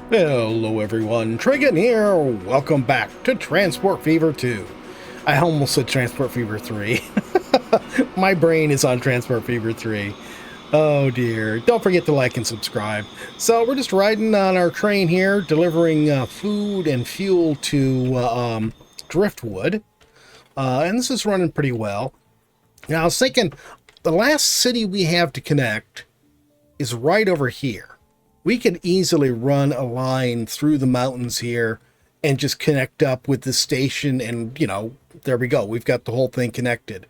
Hello everyone, Trigan here. Welcome back to Transport Fever 2. I almost said Transport Fever 3. My brain is on Transport Fever 3. Oh dear. Don't forget to like and subscribe. So we're just riding on our train here, delivering food and fuel to Driftwood. And this is running pretty well. Now I was thinking, the last city we have to connect is right over here. We could easily run a line through the mountains here and just connect up with the station, and there we go. We've got the whole thing connected.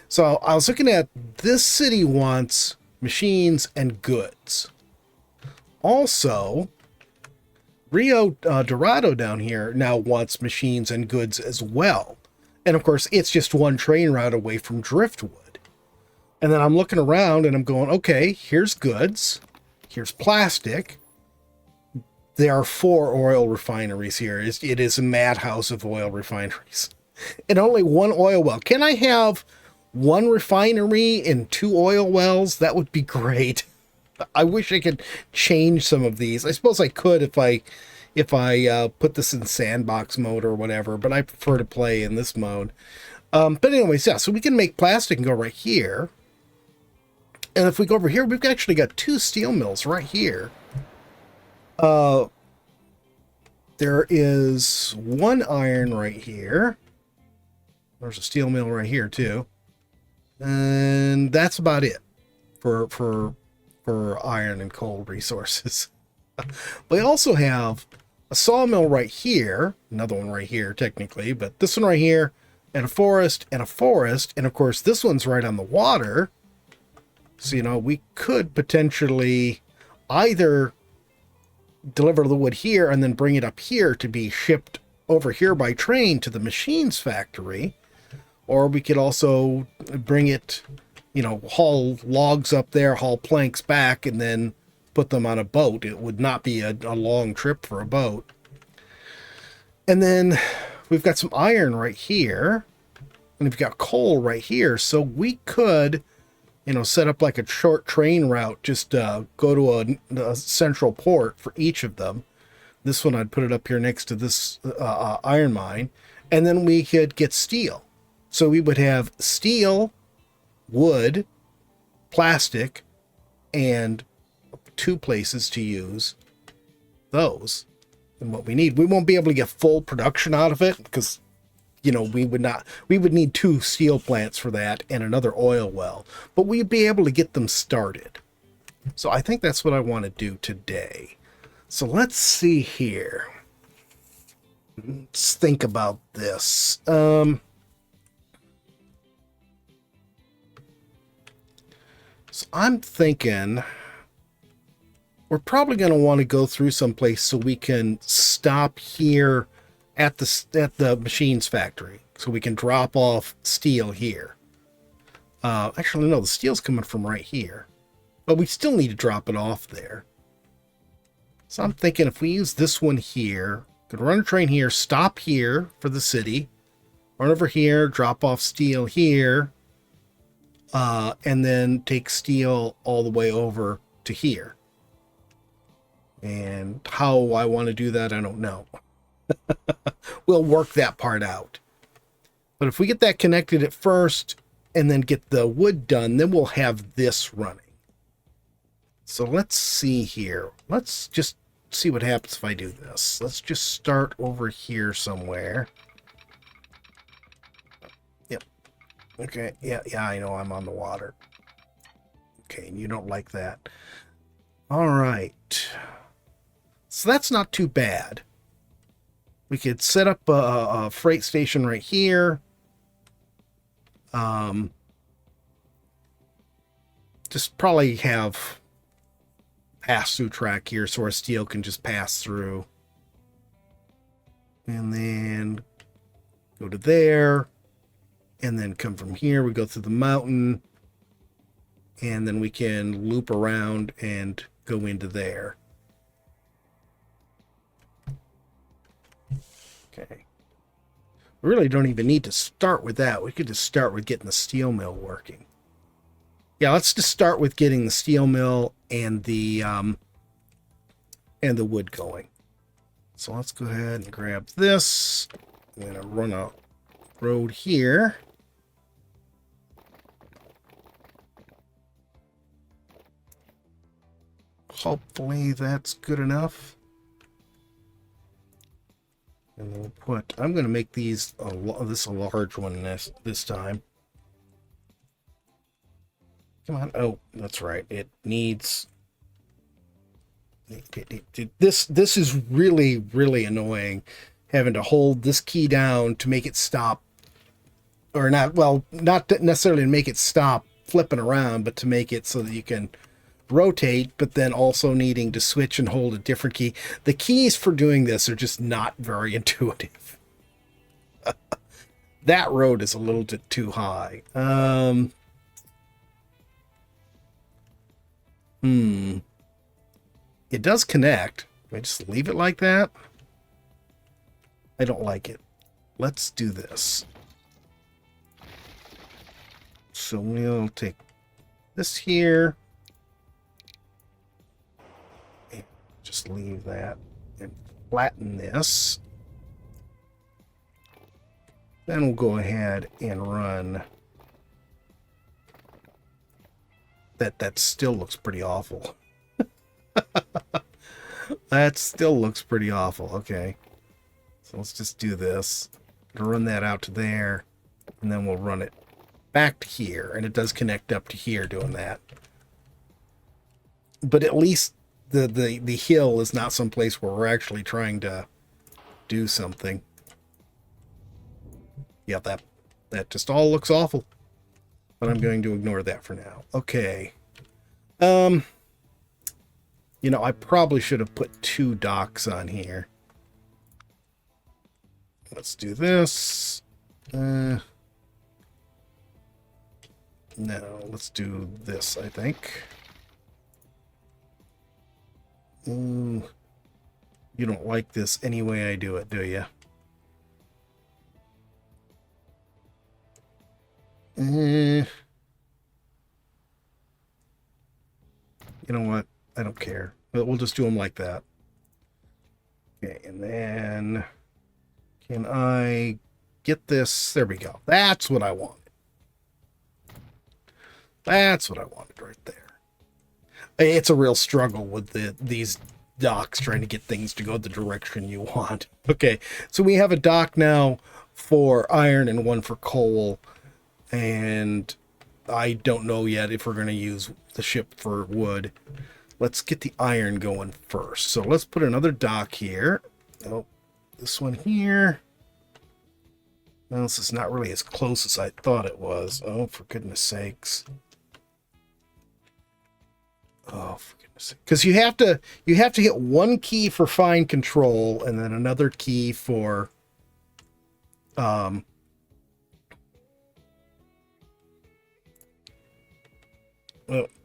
So I was looking at this city wants machines and goods. Also, Rio Dorado down here now wants machines and goods as well. And of course, it's just one train route away from Driftwood. And then I'm looking around and I'm going, okay, here's goods. Here's plastic. There are 4 oil refineries here. It is a madhouse of oil refineries. And only 1 oil well. Can I have 1 refinery and 2 oil wells? That would be great. I wish I could change some of these. I suppose I could if I put this in sandbox mode or whatever, but I prefer to play in this mode. But anyways, yeah, so we can make plastic and go right here. And if we go over here, we've actually got 2 steel mills right here. There is 1 iron right here. There's a steel mill right here too. And that's about it for iron and coal resources. We also have a sawmill right here, another one right here technically, but this one right here, and a forest, and a forest, and of course this one's right on the water. So, we could potentially either deliver the wood here and then bring it up here to be shipped over here by train to the machines factory. Or we could also bring it, haul logs up there, haul planks back, and then put them on a boat. It would not be a long trip for a boat. And then we've got some iron right here. And we've got coal right here. So we could set up like a short train route, just go to a central port for each of them. This one, I'd put it up here next to this iron mine, and then we could get steel. So we would have steel, wood, plastic, and 2 places to use those and what we need. We won't be able to get full production out of it because we would need 2 steel plants for that and another oil well, but we'd be able to get them started. So I think that's what I want to do today. So let's see here. Let's think about this. So I'm thinking we're probably going to want to go through someplace so we can stop here at the machines factory, so we can drop off steel here. Actually, no, the steel's coming from right here, but we still need to drop it off there. So I'm thinking if we use this one here, could run a train here, stop here for the city, run over here, drop off steel here, and then take steel all the way over to here. And how I want to do that, I don't know. We'll work that part out. But if we get that connected at first and then get the wood done, then we'll have this running. So let's see here. Let's just see what happens if I do this. Let's just start over here somewhere. Yep. Okay. Yeah, I know I'm on the water. Okay, and you don't like that. All right. So that's not too bad. We could set up a freight station right here. Just probably have pass-through track here so our steel can just pass through. And then go to there. And then come from here. We go through the mountain. And then we can loop around and go into there. Okay. We really don't even need to start with that. We could just start with getting the steel mill working. Yeah, let's just start with getting the steel mill and the and the wood going. So let's go ahead and grab this. I'm going to run a road here. Hopefully that's good enough. And then we'll put, I'm going to make these, this a large one this time. Come on. Oh, that's right. It needs, this is really, really annoying, having to hold this key down to make it stop, or not, well, not necessarily to make it stop flipping around, but to make it so that you can rotate, but then also needing to switch and hold a different key. The keys for doing this are just not very intuitive. That road is a little bit too high. It does connect. Do I just leave it like that? I don't like it. Let's do this. So we'll take this here. And just leave that and flatten this. Then we'll go ahead and run. That still looks pretty awful. That still looks pretty awful. Okay. So let's just do this. Run that out to there. And then we'll run it back to here. And it does connect up to here doing that. But at least the hill is not someplace where we're actually trying to do something. Yeah, that just all looks awful. But I'm going to ignore that for now. Okay. You know, I probably should have put 2 docks on here. Let's do this. No, let's do this, I think. You don't like this any way I do it, do you? You know what? I don't care. We'll just do them like that. Okay, and then can I get this? There we go. That's what I wanted. That's what I wanted right there. It's a real struggle with these docks trying to get things to go the direction you want. Okay, so we have a dock now for iron and one for coal. And I don't know yet if we're going to use the ship for wood. Let's get the iron going first. So let's put another dock here. Oh, this one here. Well, this is not really as close as I thought it was. Oh, for goodness sakes. Oh, for goodness sakes. Because you have to hit one key for fine control and then another key for well,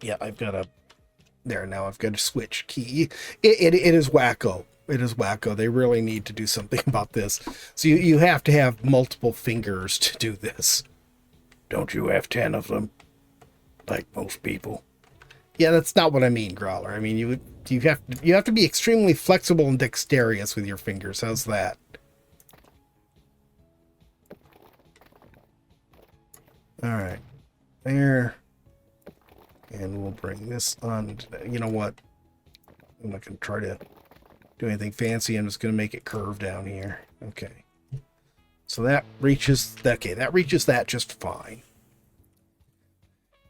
yeah, I've got a there now. I've got a switch key. It is wacko. It is wacko. They really need to do something about this. So you have to have multiple fingers to do this. Don't you have 10 of them, like most people? Yeah, that's not what I mean, Growler. I mean you have to be extremely flexible and dexterous with your fingers. How's that? All right, there. And we'll bring this on. You know what? I'm not going to try to do anything fancy. I'm just going to make it curve down here. Okay. So that reaches... Okay, that reaches that just fine.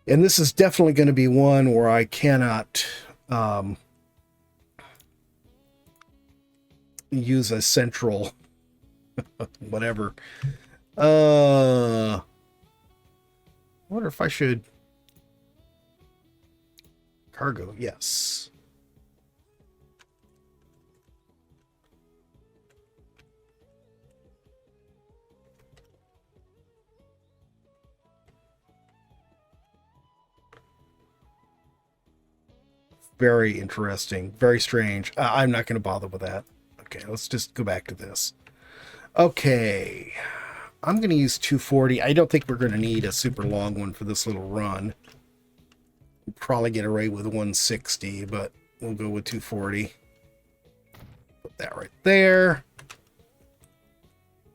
And this is definitely going to be one where I cannot use a central... whatever. I wonder if I should... Cargo, yes. Very interesting. Very strange. I'm not going to bother with that. Okay, let's just go back to this. Okay. I'm going to use 240. I don't think we're going to need a super long one for this little run. We'll probably get away with 160, but we'll go with 240. that right there.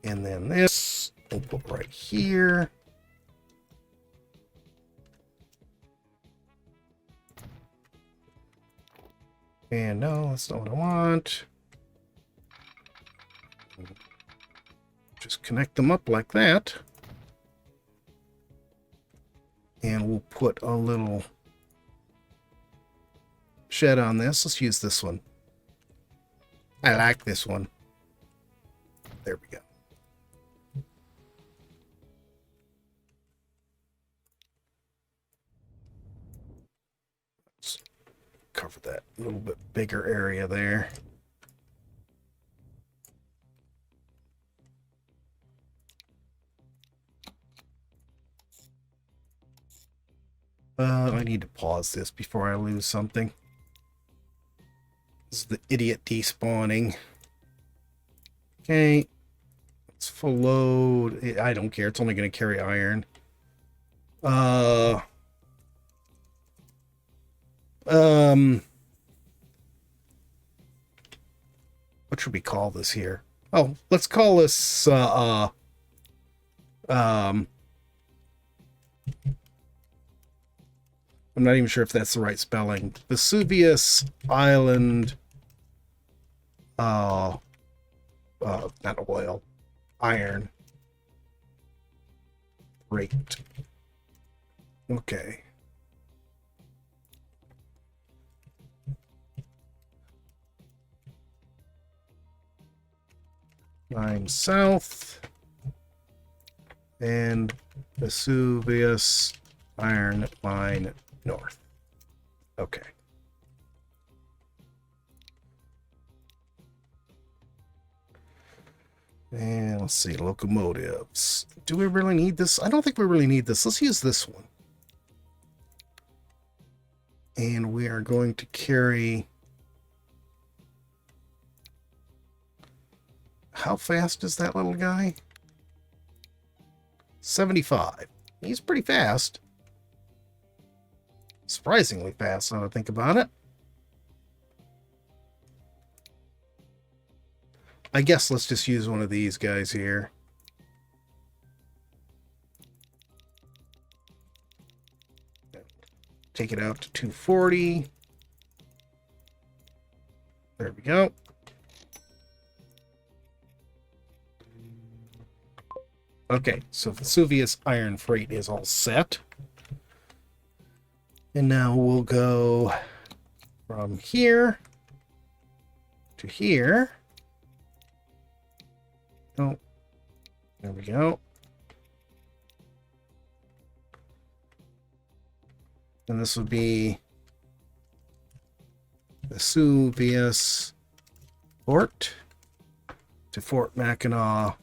And then this we'll put right here. And no, that's not what I want. Just connect them up like that. And we'll put a little shed on this. Let's use this one. I like this one. There we go. Let's cover that little bit bigger area there. I need to pause this before I lose something. This is the idiot despawning. Okay. Let's full load. I don't care. It's only going to carry iron. What should we call this here? Oh, let's call this, I'm not even sure if that's the right spelling. Vesuvius Island, not oil, iron. Great. Okay. Mine south. And Vesuvius iron mine north. Okay. And let's see, locomotives. Do we really need this? I don't think we really need this. Let's use this one. And we are going to carry... How fast is that little guy? 75. He's pretty fast. Surprisingly fast, now that I think about it. I guess let's just use one of these guys here. Take it out to 240. There we go. Okay, so Vesuvius Iron Freight is all set. And now we'll go from here to here. Oh, there we go. And this would be Vesuvius Port to Fort Mackinaw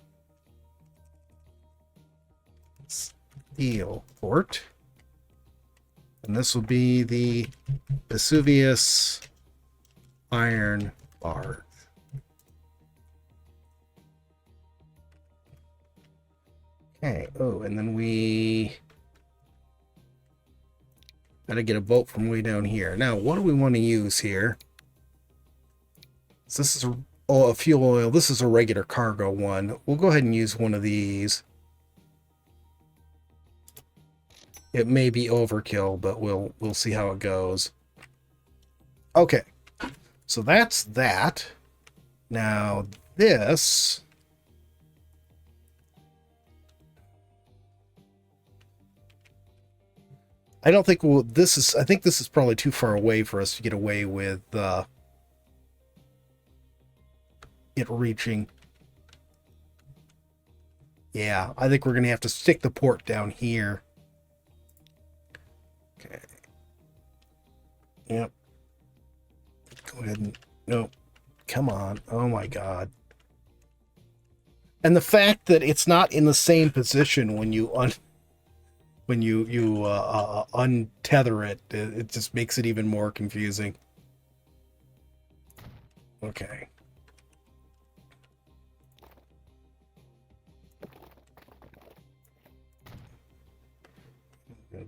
Steel Port. And this will be the Vesuvius Iron Bar. Okay, oh, and then we gotta get a boat from way down here. Now, what do we want to use here? So this is a fuel oil. This is a regular cargo one. We'll go ahead and use one of these. It may be overkill, but we'll see how it goes. Okay, so that's that. Now this. I don't think we'll. This is. I think this is probably too far away for us to get away with it reaching. Yeah, I think we're gonna have to stick the port down here. Okay. Yep. Go ahead and... Nope. Come on. Oh my god. And the fact that it's not in the same position when you untether it, it just makes it even more confusing. Okay.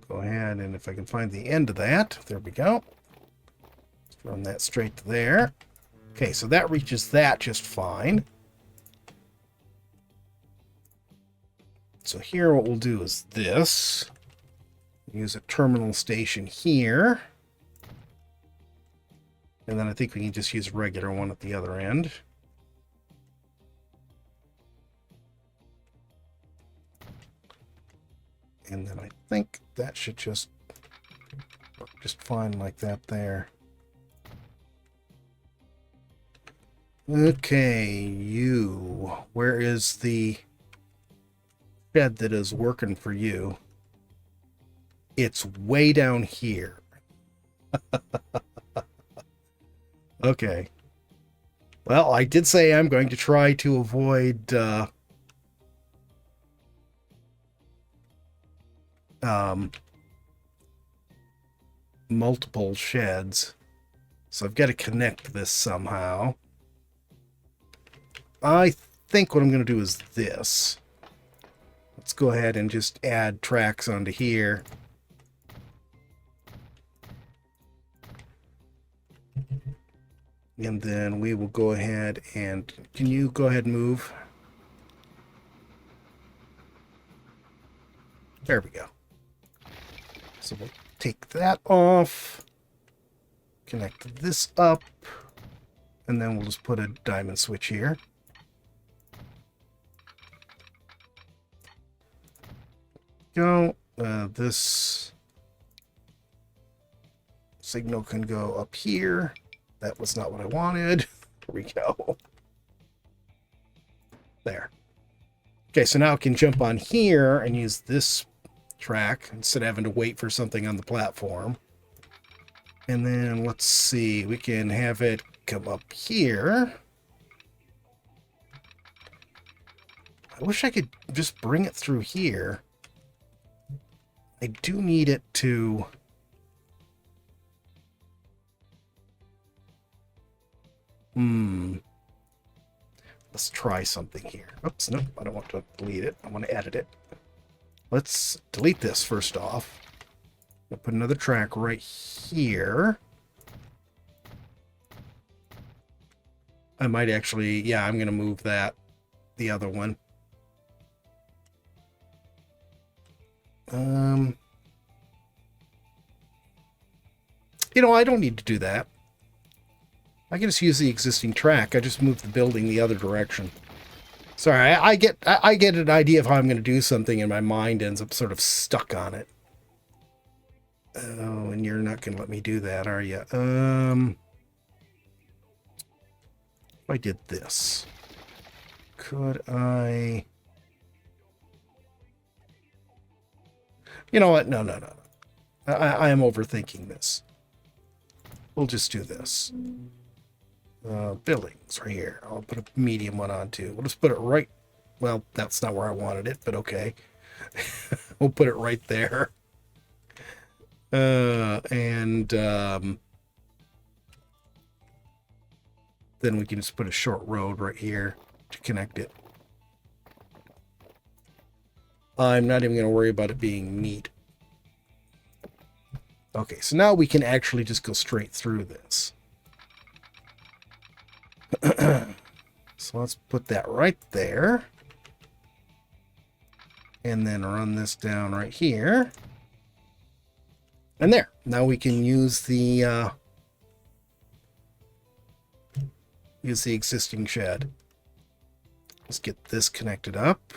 Go ahead, and if I can find the end of that, there we go. Let's run that straight to there. Okay, so that reaches that just fine. So here what we'll do is this. Use a terminal station here. And then I think we can just use a regular one at the other end. And then I think that should just work just fine like that there. Okay, you. Where is the shed that is working for you? It's way down here. Okay. Well, I did say I'm going to try to avoid multiple sheds. So I've got to connect this somehow. I think what I'm going to do is this. Let's go ahead and just add tracks onto here. And then we will go ahead and... Can you go ahead and move? There we go. So we'll take that off. Connect this up. And then we'll just put a diamond switch here. Go. This signal can go up here. That was not what I wanted. There we go. There. Okay, so now I can jump on here and use this track instead of having to wait for something on the platform. And then let's see, we can have it come up here. I wish I could just bring it through here. I do need it to... Let's try something here. Oops, nope, I don't want to delete it. I want to edit it. Let's delete this first off. I'll put another track right here. I might actually, yeah, I'm going to move that, the other one. You know, I don't need to do that. I can just use the existing track. I just move the building the other direction. Sorry, I get an idea of how I'm going to do something, and my mind ends up sort of stuck on it. Oh, and you're not going to let me do that, are you? If I did this, could I... You know what? No. I am overthinking this. We'll just do this. Billings right here. I'll put a medium one on too. We'll just put it right... Well, that's not where I wanted it, but okay. We'll put it right there. Then we can just put a short road right here to connect it. I'm not even going to worry about it being neat. Okay, so now we can actually just go straight through this. So let's put that right there. And then run this down right here. And there. Now we can use the existing shed. Let's get this connected up.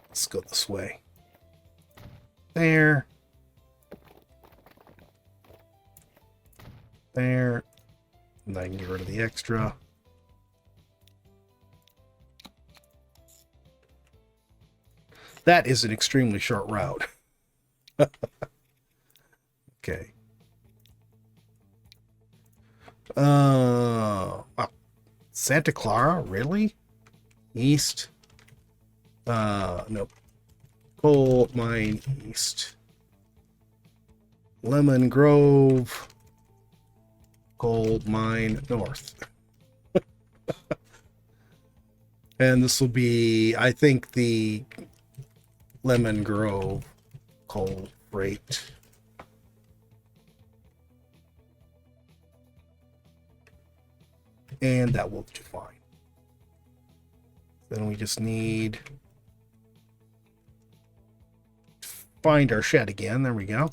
Let's go this way. There. There. And I can get rid of the extra. That is an extremely short route. Okay. Wow. Santa Clara, really? East. Nope. Coal Mine East. Lemon Grove. Coal Mine North. And this will be, I think, the Lemon Grove coal freight. And that will do fine. Then we just need to find our shed again. There we go.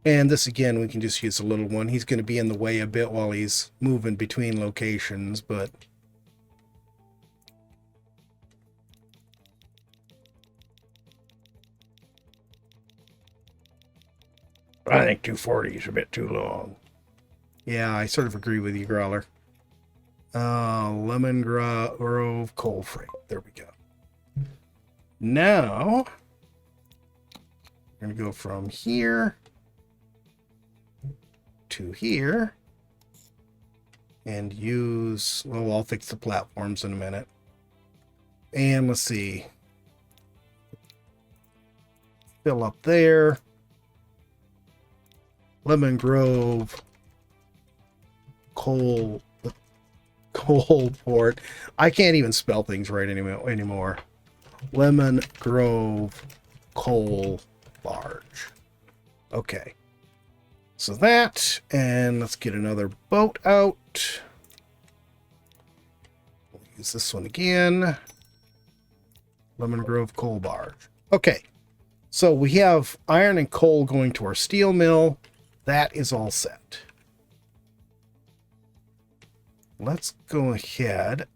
And this again, we can just use a little one. He's going to be in the way a bit while he's moving between locations, but I think 240 is a bit too long. Yeah, I sort of agree with you, Growler. Lemon Grove coal freight. There we go. Now, we're going to go from here to here and use, well, I'll fix the platforms in a minute. And let's see. Fill up there. Lemon Grove coal port. I can't even spell things right anymore. Lemon Grove coal barge. Okay. So that, and let's get another boat out. We'll use this one again. Lemon Grove coal barge. Okay. So we have iron and coal going to our steel mill. That is all set. Let's go ahead.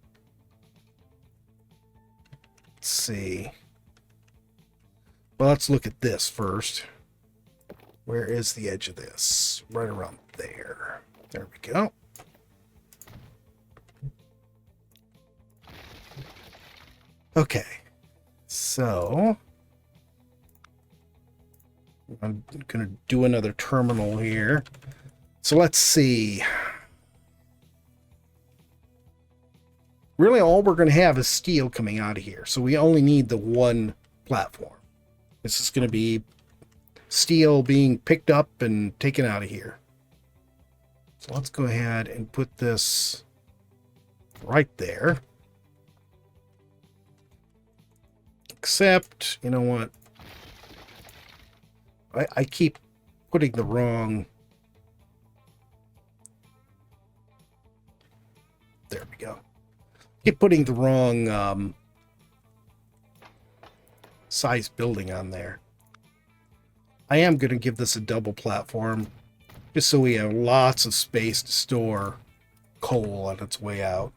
Let's see. Well, let's look at this first. Where is the edge of this? Right around there. There we go. Okay. So I'm going to do another terminal here. So let's see. Really, all we're going to have is steel coming out of here. So we only need the one platform. This is going to be steel being picked up and taken out of here. So let's go ahead and put this right there. Except, you know what? I keep putting the wrong... There we go. Keep putting the wrong size building on there. I am going to give this a double platform, just so we have lots of space to store coal on its way out.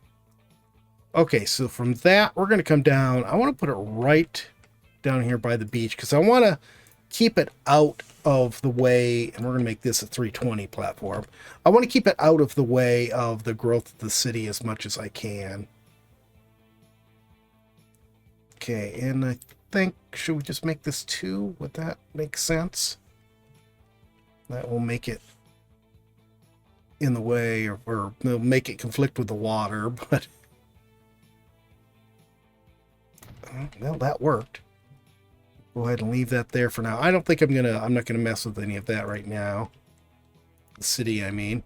Okay, so from that, we're going to come down. I want to put it right down here by the beach, because I want to keep it out of the way, and we're going to make this a 320 platform. I want to keep it out of the way of the growth of the city as much as I can. Okay, and I think, should we just make this 2? Would that make sense? That will make it in the way, or it'll make it conflict with the water, but... Well, that worked. Go ahead and leave that there for now. I don't think I'm not gonna mess with any of that right now. The city, I mean.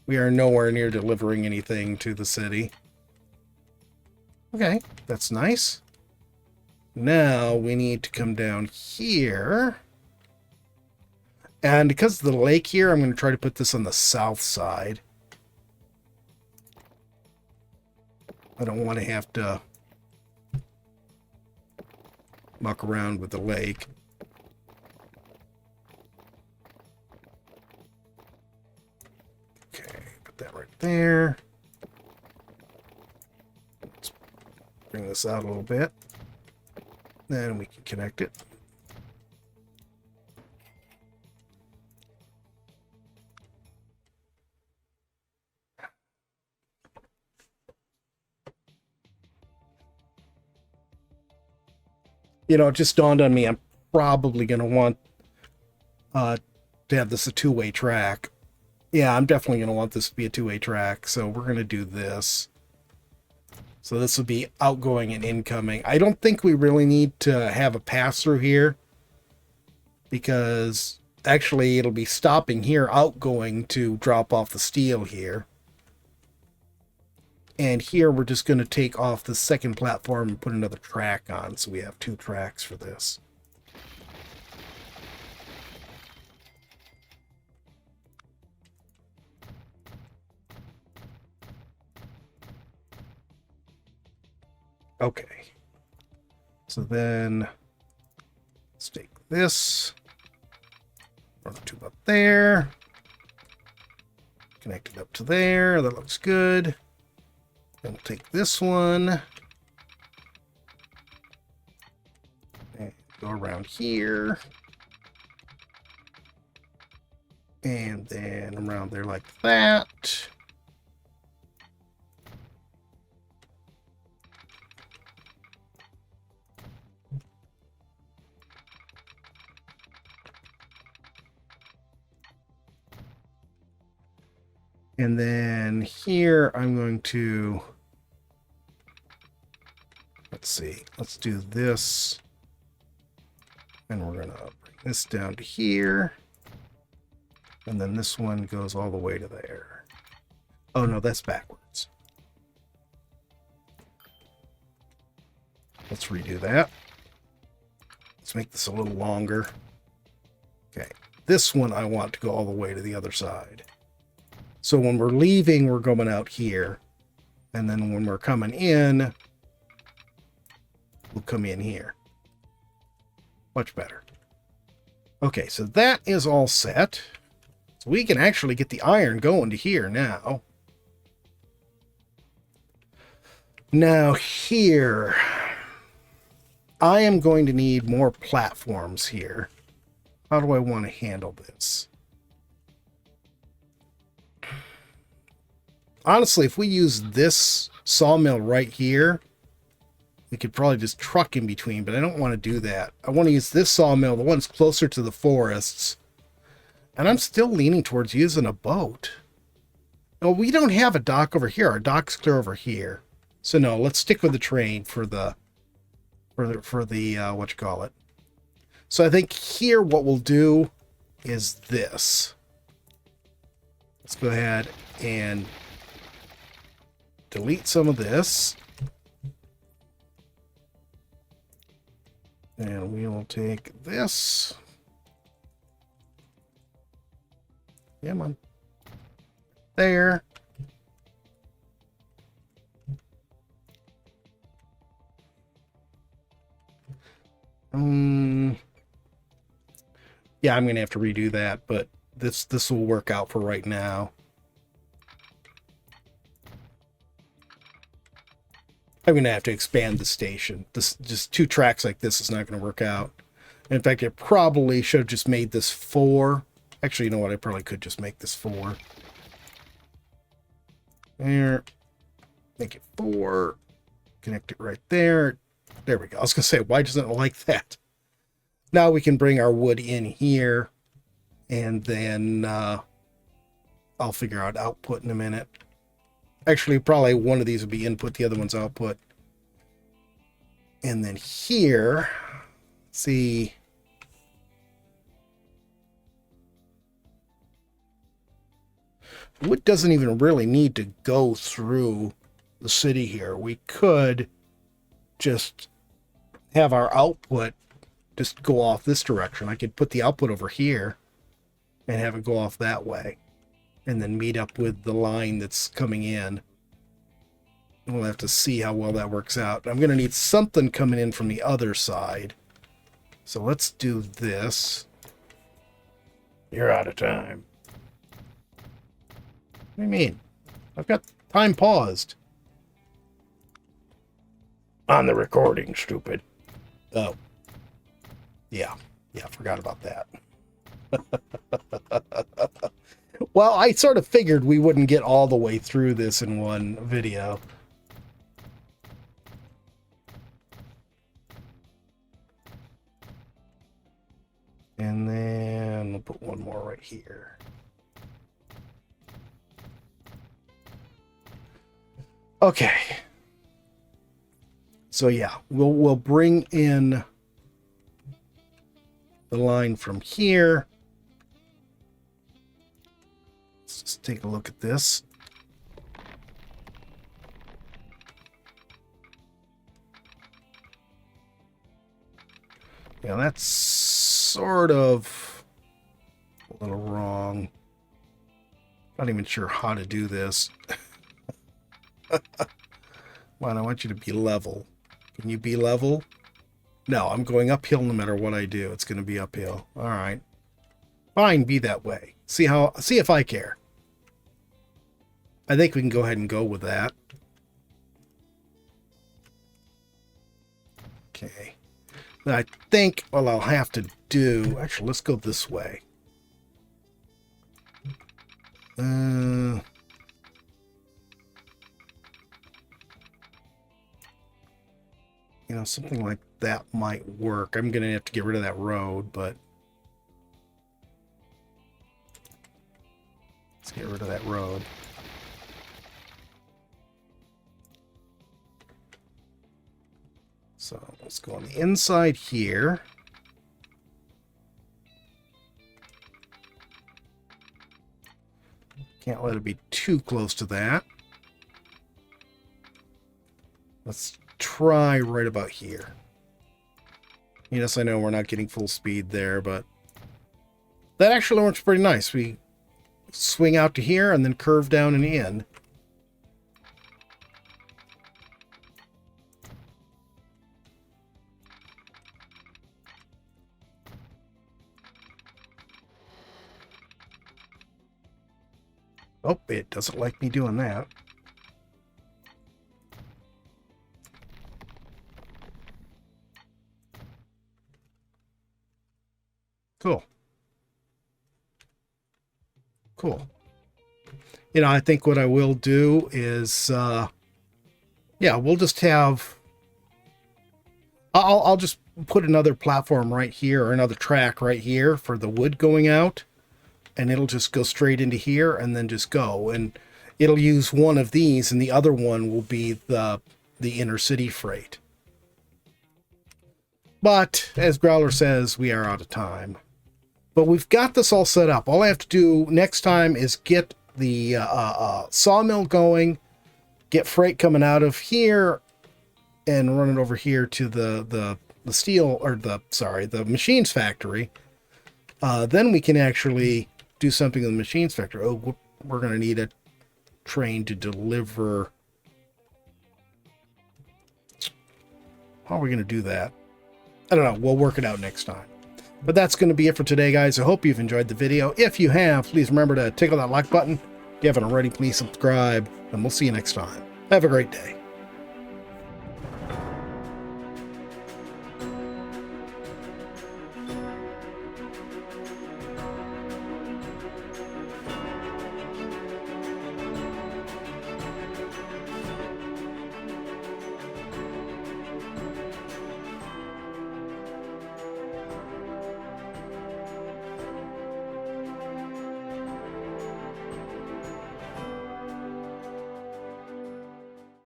We are nowhere near delivering anything to the city. Okay, that's nice. Now we need to come down here. And because of the lake here, I'm going to try to put this on the south side. I don't want to have to muck around with the lake. Okay, put that right there. Let's bring this out a little bit. Then we can connect it. You know, it just dawned on me, I'm probably going to want to have this a two-way track. Yeah, I'm definitely going to want this to be a two-way track, so we're going to do this. So this will be outgoing and incoming. I don't think we really need to have a pass-through here, because actually it'll be stopping here, outgoing to drop off the steel here. And here we're just going to take off the second platform and put another track on, so we have 2 tracks for this. Okay. So then let's take this, run the tube up there, connect it up to there. That looks good. Then we'll take this one and go around here. And then around there like that. And then here I'm going to, let's see, let's do this. And we're going to bring this down to here. And then this one goes all the way to there. Oh no, that's backwards. Let's redo that. Let's make this a little longer. Okay, this one I want to go all the way to the other side. So when we're leaving, we're going out here. And then when we're coming in, we'll come in here. Much better. Okay, so that is all set. So we can actually get the iron going to here now. Now here, I am going to need more platforms here. How do I want to handle this? Honestly, if we use this sawmill right here, we could probably just truck in between, but I don't want to do that. I want to use this sawmill, the one's closer to the forests. And I'm still leaning towards using a boat. No, we don't have a dock over here. Our dock's clear over here. So no, let's stick with the train for the what you call it. So I think here what we'll do is this. Let's go ahead and delete some of this. And we will take this. Come on. There. Yeah, I'm gonna have to redo that, but this will work out for right now. I'm gonna have to expand the station. This just 2 tracks like this is not gonna work out. In fact, I probably should have just made this 4. Actually, you know what? I probably could just make this 4. There. Make it 4. Connect it right there. There we go. I was going to say, why doesn't it like that? Now we can bring our wood in here. And then I'll figure out output in a minute. Actually, probably one of these would be input. The other one's output. And then here, see... wood doesn't even really need to go through the city here. We could just have our output just go off this direction. I could put the output over here and have it go off that way. And then meet up with the line that's coming in. We'll have to see how well that works out. I'm going to need something coming in from the other side. So let's do this. You're out of time. What do you mean? I've got time paused. On the recording, stupid. Oh. Yeah, I forgot about that. Well, I sort of figured we wouldn't get all the way through this in one video. And then we'll put one more right here. Okay. So yeah, we'll bring in the line from here. Let's just take a look at this. Yeah, that's sort of a little wrong. Not even sure how to do this. Well, I want you to be level. Can you be level? No, I'm going uphill no matter what I do. It's going to be uphill. All right. Fine, be that way. See if I care. I think we can go ahead and go with that. Okay. I think what I'll have to do... Actually, let's go this way. You know, something like that might work. I'm going to have to get rid of that road, but... Let's get rid of that road. So let's go on the inside here. Can't let it be too close to that. Let's try right about here. Yes, I know we're not getting full speed there, but that actually works pretty nice. We swing out to here and then curve down and in. Oh, it doesn't like me doing that. Cool. Cool. You know, I think what I will do is, yeah, we'll just have... I'll just put another platform right here, or another track right here for the wood going out. And it'll just go straight into here and then just go. And it'll use one of these, and the other one will be the inner city freight. But, as Growler says, we are out of time. But we've got this all set up. All I have to do next time is get the sawmill going, get freight coming out of here, and run it over here to the steel, or the machines factory. Then we can actually do something in the machines factory. Oh, we're going to need a train to deliver. How are we going to do that? I don't know. We'll work it out next time. But that's going to be it for today, guys. I hope you've enjoyed the video. If you have, please remember to tickle that like button. If you haven't already, please subscribe, and we'll see you next time. Have a great day.